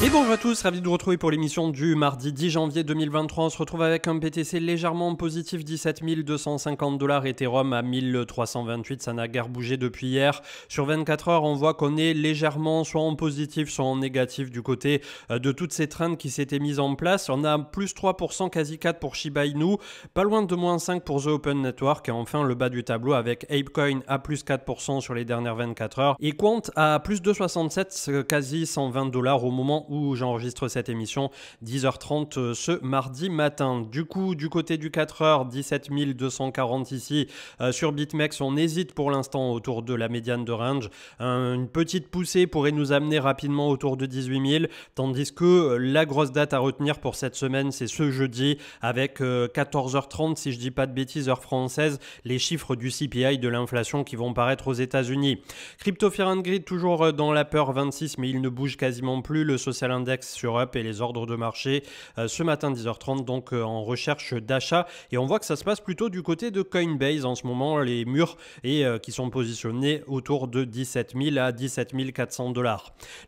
Et bonjour à tous, ravi de vous retrouver pour l'émission du mardi 10 janvier 2023. On se retrouve avec un BTC légèrement positif, 17 250 $, Ethereum à 1328, ça n'a guère bougé depuis hier. Sur 24 heures, on voit qu'on est légèrement soit en positif, soit en négatif du côté de toutes ces trends qui s'étaient mises en place. On a plus 3%, quasi 4% pour Shiba Inu, pas loin de moins 5% pour The Open Network, et enfin le bas du tableau avec Apecoin à plus 4% sur les dernières 24 heures, et Quant à plus de 67, quasi 120 $ au moment où j'enregistre cette émission, 10h30 ce mardi matin. Du coup, du côté du 4h, 17 240 ici sur BitMEX, on hésite pour l'instant autour de la médiane de range. Une petite poussée pourrait nous amener rapidement autour de 18 000, tandis que la grosse date à retenir pour cette semaine, c'est ce jeudi avec 14h30, si je dis pas de bêtises, heure française, les chiffres du CPI de l'inflation qui vont paraître aux États-Unis. Crypto Fear and Greed toujours dans la peur 26, mais il ne bouge quasiment plus. Le social index sur Up et les ordres de marché ce matin 10h30 donc en recherche d'achat, et on voit que ça se passe plutôt du côté de Coinbase en ce moment, les murs et qui sont positionnés autour de 17 000 à 17 400 $.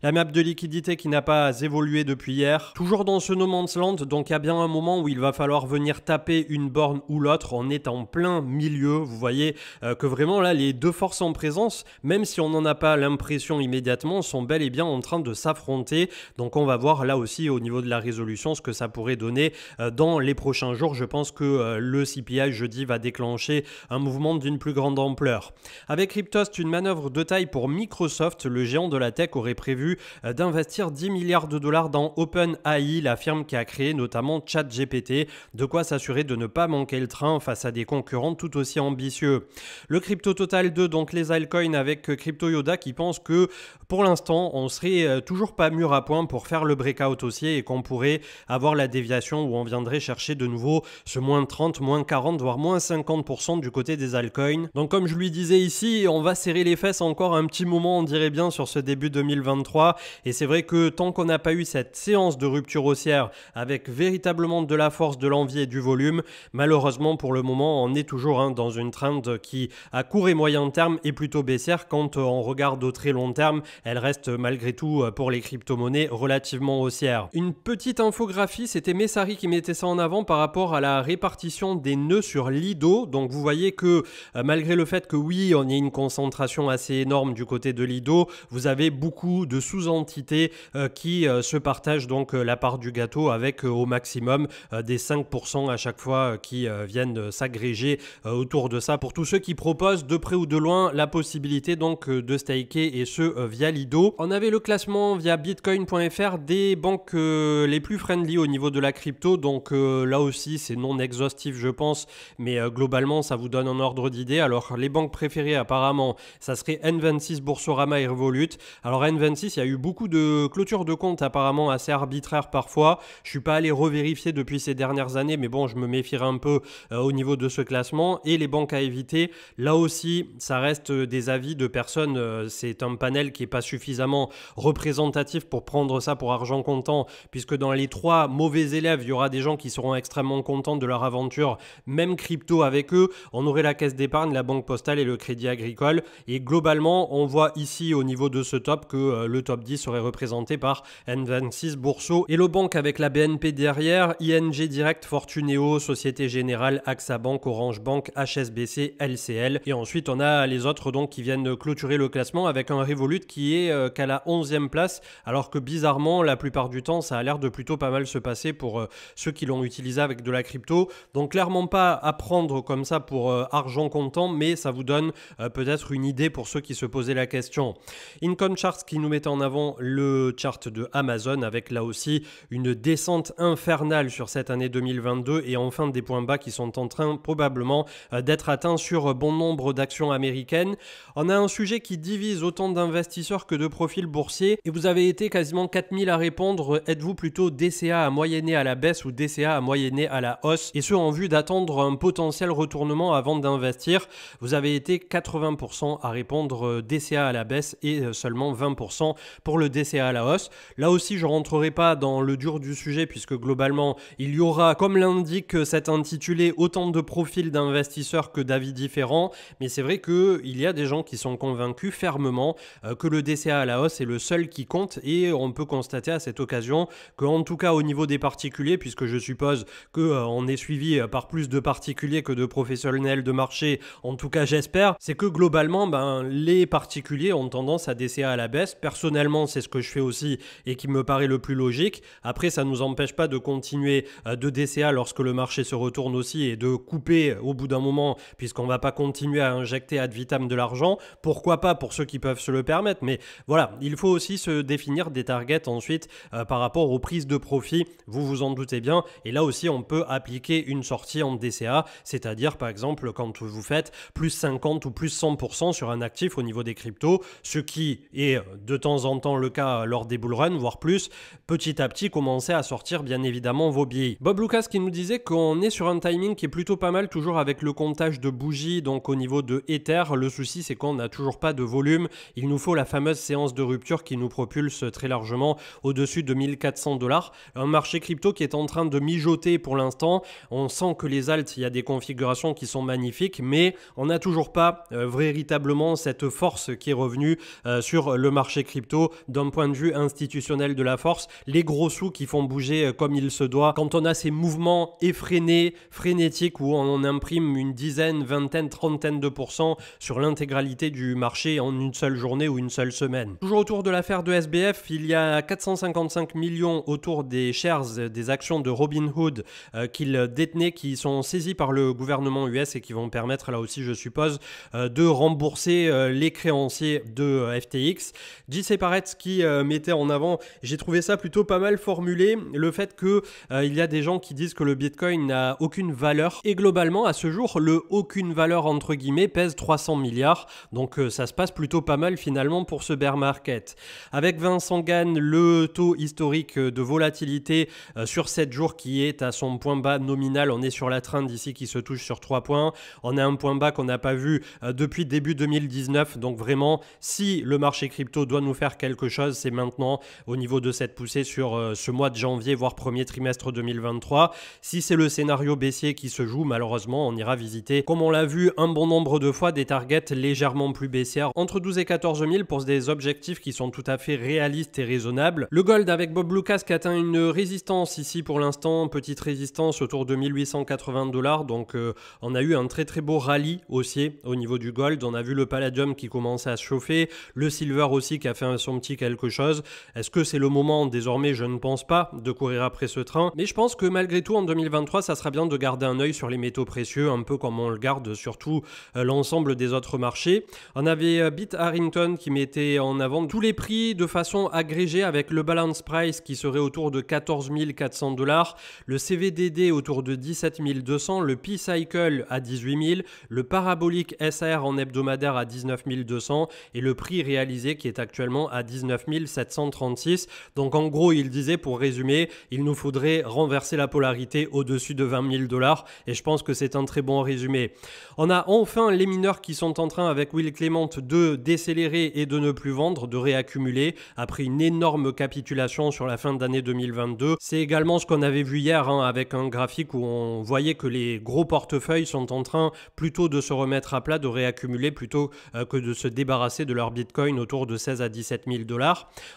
La map de liquidité qui n'a pas évolué depuis hier, toujours dans ce no man's land, donc il y a bien un moment où il va falloir venir taper une borne ou l'autre. On est en plein milieu, vous voyez que vraiment là les deux forces en présence, même si on n'en a pas l'impression immédiatement, sont bel et bien en train de s'affronter. Donc on va voir là aussi au niveau de la résolution ce que ça pourrait donner dans les prochains jours. Je pense que le CPI jeudi va déclencher un mouvement d'une plus grande ampleur. Avec Cryptost, une manœuvre de taille pour Microsoft, le géant de la tech aurait prévu d'investir 10 milliards de $ dans OpenAI, la firme qui a créé notamment ChatGPT, de quoi s'assurer de ne pas manquer le train face à des concurrents tout aussi ambitieux. Le Crypto Total 2, donc les altcoins avec Crypto Yoda qui pense que pour l'instant on serait toujours pas mûr à point pour faire le breakout haussier et qu'on pourrait avoir la déviation où on viendrait chercher de nouveau ce moins 30, moins 40, voire moins 50% du côté des altcoins. Donc comme je lui disais ici, on va serrer les fesses encore un petit moment, on dirait bien, sur ce début 2023, et c'est vrai que tant qu'on n'a pas eu cette séance de rupture haussière avec véritablement de la force, de l'envie et du volume, malheureusement pour le moment on est toujours dans une trend qui à court et moyen terme est plutôt baissière. Quand on regarde au très long terme, elle reste malgré tout pour les crypto-monnaies relativement haussière. Une petite infographie, c'était Messari qui mettait ça en avant par rapport à la répartition des nœuds sur Lido. Donc vous voyez que malgré le fait que oui, on y a une concentration assez énorme du côté de Lido, vous avez beaucoup de sous-entités qui se partagent donc la part du gâteau avec au maximum des 5% à chaque fois qui viennent s'agréger autour de ça pour tous ceux qui proposent de près ou de loin la possibilité donc de staker, et ce via Lido. On avait le classement via bitcoin.fr des banques les plus friendly au niveau de la crypto, donc là aussi c'est non exhaustif je pense, mais globalement ça vous donne un ordre d'idée. Alors les banques préférées apparemment ça serait N26, Boursorama et Revolut. Alors N26, il y a eu beaucoup de clôtures de comptes apparemment assez arbitraires parfois, je suis pas allé revérifier depuis ces dernières années, mais bon je me méfierai un peu au niveau de ce classement. Et les banques à éviter, là aussi ça reste des avis de personnes, c'est un panel qui est pas suffisamment représentatif pour prendre ça pour argent comptant, puisque dans les 3 mauvais élèves, il y aura des gens qui seront extrêmement contents de leur aventure, même crypto avec eux. On aurait la Caisse d'épargne, la Banque Postale et le Crédit Agricole. Et globalement, on voit ici au niveau de ce top que le top 10 serait représenté par N26, Bourso et le banque avec la BNP derrière, ING Direct, Fortunéo, Société Générale, AXA Bank, Orange Bank, HSBC, LCL. Et ensuite, on a les autres donc qui viennent clôturer le classement avec un Revolut qui est qu'à la 11e place, alors que bizarrement, la plupart du temps, ça a l'air de plutôt pas mal se passer pour ceux qui l'ont utilisé avec de la crypto. Donc clairement pas à prendre comme ça pour argent comptant, mais ça vous donne peut-être une idée pour ceux qui se posaient la question. Income Charts qui nous met en avant le chart de Amazon avec là aussi une descente infernale sur cette année 2022, et enfin des points bas qui sont en train probablement d'être atteints sur bon nombre d'actions américaines. On a un sujet qui divise autant d'investisseurs que de profils boursiers, et vous avez été quasiment 4000 à répondre. Êtes-vous plutôt DCA à moyenner à la baisse ou DCA à moyenner à la hausse, et ce en vue d'attendre un potentiel retournement avant d'investir? Vous avez été 80% à répondre DCA à la baisse et seulement 20% pour le DCA à la hausse. Là aussi, je ne rentrerai pas dans le dur du sujet puisque globalement, il y aura, comme l'indique cet intitulé, autant de profils d'investisseurs que d'avis différents. Mais c'est vrai qu'il y a des gens qui sont convaincus fermement que le DCA à la hausse est le seul qui compte, et on peut peut constater à cette occasion qu'en tout cas au niveau des particuliers, puisque je suppose qu'on est suivi par plus de particuliers que de professionnels de marché, en tout cas j'espère, c'est que globalement les particuliers ont tendance à DCA à la baisse. Personnellement c'est ce que je fais aussi et qui me paraît le plus logique. Après ça ne nous empêche pas de continuer de DCA lorsque le marché se retourne aussi et de couper au bout d'un moment, puisqu'on ne va pas continuer à injecter ad vitam de l'argent. Pourquoi pas pour ceux qui peuvent se le permettre, mais voilà, il faut aussi se définir des targets ensuite par rapport aux prises de profit, vous vous en doutez bien, et là aussi on peut appliquer une sortie en DCA, c'est-à-dire par exemple quand vous faites plus 50 ou plus 100% sur un actif au niveau des cryptos, ce qui est de temps en temps le cas lors des bull runs, voire plus, petit à petit commencez à sortir bien évidemment vos billets. Bob Lucas qui nous disait qu'on est sur un timing qui est plutôt pas mal, toujours avec le comptage de bougies, donc au niveau de Ether. Le souci c'est qu'on n'a toujours pas de volume, il nous faut la fameuse séance de rupture qui nous propulse très largement au-dessus de 1400 $. Un marché crypto qui est en train de mijoter pour l'instant. On sent que les alts, il y a des configurations qui sont magnifiques, mais on n'a toujours pas véritablement cette force qui est revenue sur le marché crypto d'un point de vue institutionnel de la force. Les gros sous qui font bouger comme il se doit. Quand on a ces mouvements effrénés, frénétiques où on imprime une dizaine, vingtaine, trentaine de % sur l'intégralité du marché en une seule journée ou une seule semaine. Toujours autour de l'affaire de SBF, il y a 455 millions autour des shares, des actions de Robinhood qu'il détenait, qui sont saisies par le gouvernement US et qui vont permettre là aussi, je suppose, de rembourser les créanciers de FTX. JC Parets qui mettait en avant, j'ai trouvé ça plutôt pas mal formulé, le fait que il y a des gens qui disent que le Bitcoin n'a aucune valeur et globalement à ce jour le aucune valeur entre guillemets pèse 300 milliards, donc ça se passe plutôt pas mal finalement pour ce bear market. Avec Vincent Gann, le taux historique de volatilité sur 7 jours qui est à son point bas nominal, on est sur la trend ici qui se touche sur 3 points, on a un point bas qu'on n'a pas vu depuis début 2019, donc vraiment si le marché crypto doit nous faire quelque chose, c'est maintenant au niveau de cette poussée sur ce mois de janvier voire premier trimestre 2023. Si c'est le scénario baissier qui se joue, malheureusement on ira visiter, comme on l'a vu un bon nombre de fois, des targets légèrement plus baissières entre 12 et 14 000 pour des objectifs qui sont tout à fait réalistes et raisonnables. Le gold avec Bob Lucas qui atteint une résistance ici pour l'instant, petite résistance autour de 1880 $, donc on a eu un très beau rallye haussier au niveau du gold. On a vu le palladium qui commençait à se chauffer, le silver aussi qui a fait son petit quelque chose. Est-ce que c'est le moment désormais? Je ne pense pas de courir après ce train, mais je pense que malgré tout en 2023 ça sera bien de garder un œil sur les métaux précieux, un peu comme on le garde surtout l'ensemble des autres marchés. On avait Bit Harrington qui mettait en avant tous les prix de façon agrégée avec le balance price qui serait autour de 14 400 $, le CVDD autour de 17 200, le P-Cycle à 18 000, le parabolique SAR en hebdomadaire à 19 200 et le prix réalisé qui est actuellement à 19 736. Donc en gros il disait, pour résumer, il nous faudrait renverser la polarité au-dessus de 20 000 $ et je pense que c'est un très bon résumé. On a enfin les mineurs qui sont en train avec Will Clement de décélérer et de ne plus vendre, de réaccumuler après une énorme capitulation sur la fin d'année 2022. C'est également ce qu'on avait vu hier avec un graphique où on voyait que les gros portefeuilles sont en train plutôt de se remettre à plat, de réaccumuler plutôt que de se débarrasser de leur Bitcoin autour de 16 à 17 000 $.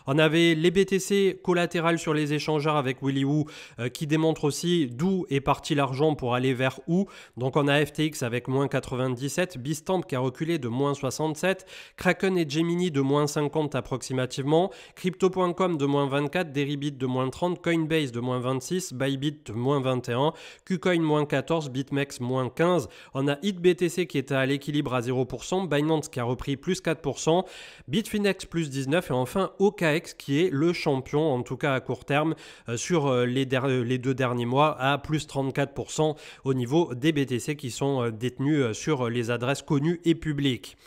On avait les BTC collatérales sur les échangeurs avec Willy Woo qui démontre aussi d'où est parti l'argent pour aller vers où. Donc on a FTX avec moins 97, Bitstamp qui a reculé de moins 67, Kraken et Gemini de moins 50 approximativement, Crypto.com de moins 24, Deribit de moins 30, Coinbase de moins 26, Bybit de moins 21, KuCoin moins 14, BitMEX moins 15. On a HitBTC qui est à l'équilibre à 0%, Binance qui a repris plus 4%, Bitfinex plus 19 et enfin OKX qui est le champion, en tout cas à court terme, sur les 2 derniers mois à plus 34% au niveau des BTC qui sont détenus sur les adresses connues et publiques.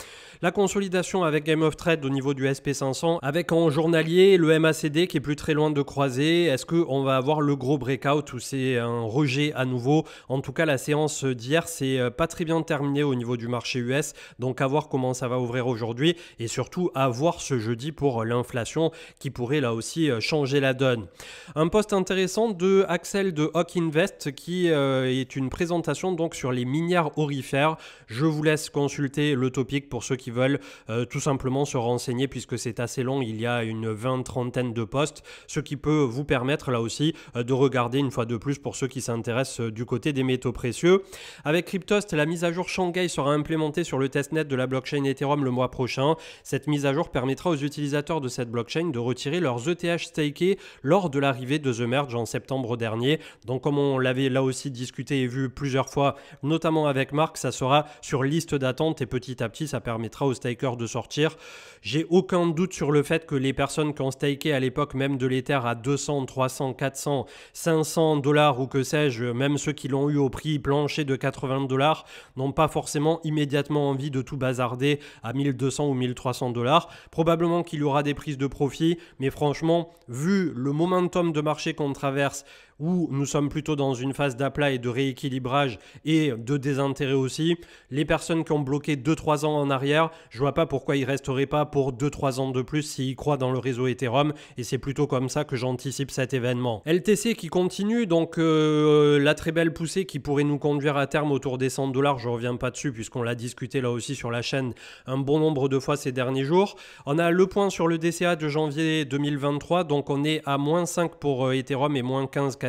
La consolidation avec Game of Trade au niveau du SP500, avec en journalier le MACD qui est plus très loin de croiser. Est-ce qu'on va avoir le gros breakout ou c'est un rejet à nouveau? En tout cas, la séance d'hier, c'est pas très bien terminé au niveau du marché US. Donc à voir comment ça va ouvrir aujourd'hui et surtout à voir ce jeudi pour l'inflation qui pourrait là aussi changer la donne. Un post intéressant de Axel de Hawk Invest qui est une présentation donc sur les minières aurifères. Je vous laisse consulter le topic pour ceux qui veulent tout simplement se renseigner puisque c'est assez long, il y a une 20 trentaine de postes, ce qui peut vous permettre là aussi de regarder une fois de plus pour ceux qui s'intéressent du côté des métaux précieux. Avec Cryptost, la mise à jour Shanghai sera implémentée sur le testnet de la blockchain Ethereum le mois prochain. Cette mise à jour permettra aux utilisateurs de cette blockchain de retirer leurs ETH stakés lors de l'arrivée de The Merge en septembre dernier. Donc comme on l'avait là aussi discuté et vu plusieurs fois, notamment avec Marc, ça sera sur liste d'attente et petit à petit ça permettra aux stakers de sortir. J'ai aucun doute sur le fait que les personnes qui ont staké à l'époque même de l'Ether à 200, 300, 400, 500 dollars ou que sais-je, même ceux qui l'ont eu au prix plancher de 80 dollars n'ont pas forcément immédiatement envie de tout bazarder à 1200 ou 1300 dollars. Probablement qu'il y aura des prises de profit, mais franchement, vu le momentum de marché qu'on traverse, où nous sommes plutôt dans une phase d'aplat et de rééquilibrage et de désintérêt aussi, les personnes qui ont bloqué 2-3 ans en arrière, je vois pas pourquoi ils resteraient pas pour 2-3 ans de plus s'ils croient dans le réseau Ethereum, et c'est plutôt comme ça que j'anticipe cet événement. LTC qui continue, donc la très belle poussée qui pourrait nous conduire à terme autour des 100 dollars, je reviens pas dessus puisqu'on l'a discuté là aussi sur la chaîne un bon nombre de fois ces derniers jours. On a le point sur le DCA de janvier 2023, donc on est à moins 5 pour Ethereum et moins 15 quasi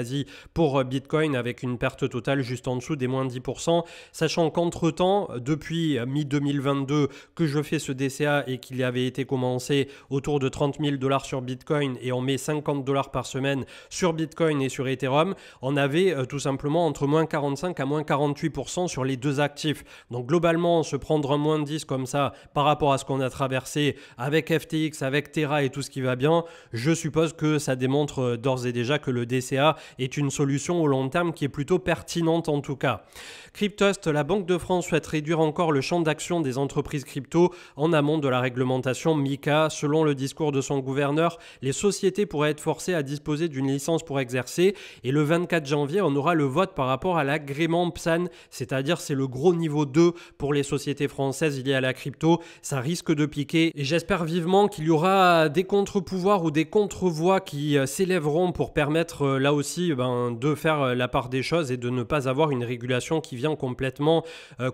pour Bitcoin avec une perte totale juste en dessous des moins 10%, sachant qu'entre-temps, depuis mi-2022 que je fais ce DCA et qu'il avait été commencé autour de 30 000 dollars sur Bitcoin et on met 50 dollars par semaine sur Bitcoin et sur Ethereum, on avait tout simplement entre moins 45 à moins 48% sur les deux actifs. Donc globalement, se prendre un moins 10 comme ça par rapport à ce qu'on a traversé avec FTX, avec Terra et tout ce qui va bien, je suppose que ça démontre d'ores et déjà que le DCA est une solution au long terme qui est plutôt pertinente en tout cas. Cryptost, la Banque de France souhaite réduire encore le champ d'action des entreprises crypto en amont de la réglementation MiCA. Selon le discours de son gouverneur, les sociétés pourraient être forcées à disposer d'une licence pour exercer et le 24 janvier, on aura le vote par rapport à l'agrément PSAN, c'est-à-dire c'est le gros niveau 2 pour les sociétés françaises liées à la crypto. Ça risque de piquer et j'espère vivement qu'il y aura des contre-pouvoirs ou des contre-voix qui s'élèveront pour permettre là aussi de faire la part des choses et de ne pas avoir une régulation qui vient complètement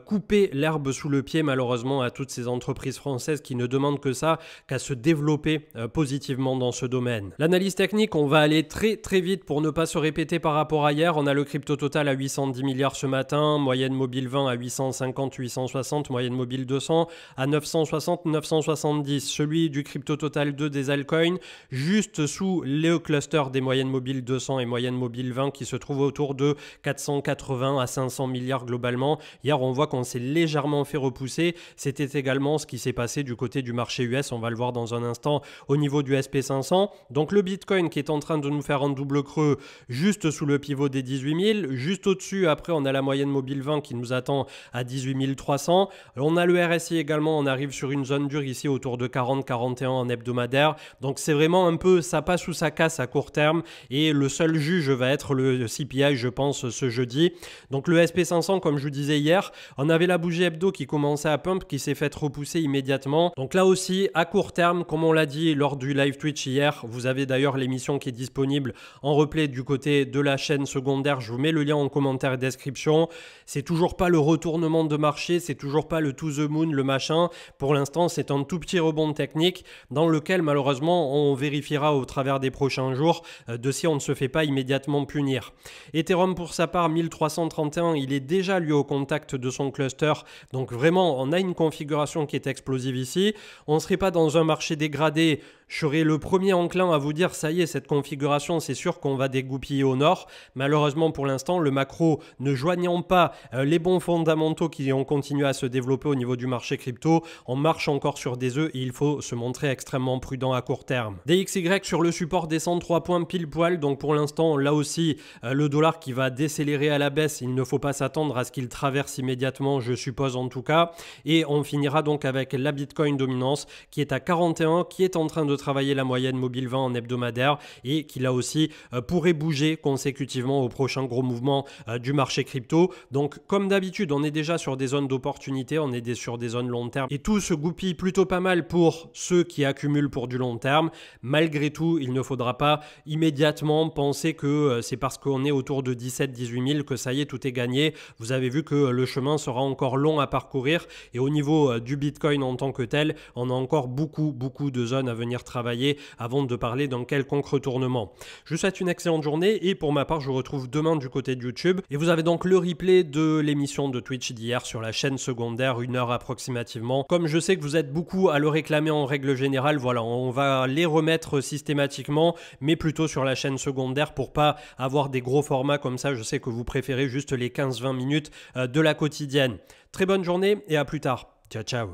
couper l'herbe sous le pied malheureusement à toutes ces entreprises françaises qui ne demandent que ça, qu'à se développer positivement dans ce domaine. L'analyse technique, on va aller très très vite pour ne pas se répéter par rapport à hier. On a le crypto total à 810 milliards ce matin, moyenne mobile 20 à 850, 860, moyenne mobile 200 à 960, 970. Celui du crypto total 2 des altcoins, juste sous le cluster des moyennes mobiles 200 et moyenne mobile 20 qui se trouve autour de 480 à 500 milliards globalement. Hier, on voit qu'on s'est légèrement fait repousser. C'était également ce qui s'est passé du côté du marché US. On va le voir dans un instant au niveau du SP500. Donc le Bitcoin qui est en train de nous faire un double creux juste sous le pivot des 18 000. Juste au-dessus, après, on a la moyenne mobile 20 qui nous attend à 18 300. On a le RSI également. On arrive sur une zone dure ici autour de 40-41 en hebdomadaire. Donc c'est vraiment un peu ça passe ou ça casse à court terme. Et le seul juge va être le CPI, je pense, ce jeudi. Donc le SP500, comme je vous disais hier, on avait la bougie hebdo qui commençait à pump, qui s'est fait repousser immédiatement. Donc là aussi, à court terme, comme on l'a dit lors du live Twitch hier, vous avez d'ailleurs l'émission qui est disponible en replay du côté de la chaîne secondaire. Je vous mets le lien en commentaire et description. C'est toujours pas le retournement de marché, c'est toujours pas le to the moon, le machin. Pour l'instant, c'est un tout petit rebond technique dans lequel malheureusement on vérifiera au travers des prochains jours de si on ne se fait pas immédiatement punir. Ethereum pour sa part 1331, il est déjà lui au contact de son cluster, donc vraiment on a une configuration qui est explosive ici. On ne serait pas dans un marché dégradé. Je serais le premier enclin à vous dire ça y est, cette configuration, c'est sûr qu'on va dégoupiller au nord. Malheureusement pour l'instant, le macro ne joignant pas les bons fondamentaux qui ont continué à se développer au niveau du marché crypto, on marche encore sur des œufs et il faut se montrer extrêmement prudent à court terme. DXY sur le support descend 3 points pile poil, donc pour l'instant là aussi le dollar qui va décélérer à la baisse, il ne faut pas s'attendre à ce qu'il traverse immédiatement, je suppose en tout cas. Et on finira donc avec la Bitcoin dominance qui est à 41, qui est en train de travailler la moyenne mobile 20 en hebdomadaire et qui là aussi pourrait bouger consécutivement au prochain gros mouvement du marché crypto. Donc comme d'habitude, on est déjà sur des zones d'opportunité, on est sur des zones long terme et tout se goupille plutôt pas mal pour ceux qui accumulent pour du long terme. Malgré tout, il ne faudra pas immédiatement penser que c'est parce qu'on est autour de 17-18 000 que ça y est, tout est gagné. Vous avez vu que le chemin sera encore long à parcourir et au niveau du Bitcoin en tant que tel, on a encore beaucoup de zones à venir travailler avant de parler d'un quelconque retournement. Je vous souhaite une excellente journée et pour ma part, je vous retrouve demain du côté de YouTube. Et vous avez donc le replay de l'émission de Twitch d'hier sur la chaîne secondaire, 1 heure approximativement. Comme je sais que vous êtes beaucoup à le réclamer en règle générale, voilà, on va les remettre systématiquement, mais plutôt sur la chaîne secondaire pour pas avoir des gros formats comme ça. Je sais que vous préférez juste les 15-20 minutes de la quotidienne. Très bonne journée et à plus tard. Ciao, ciao.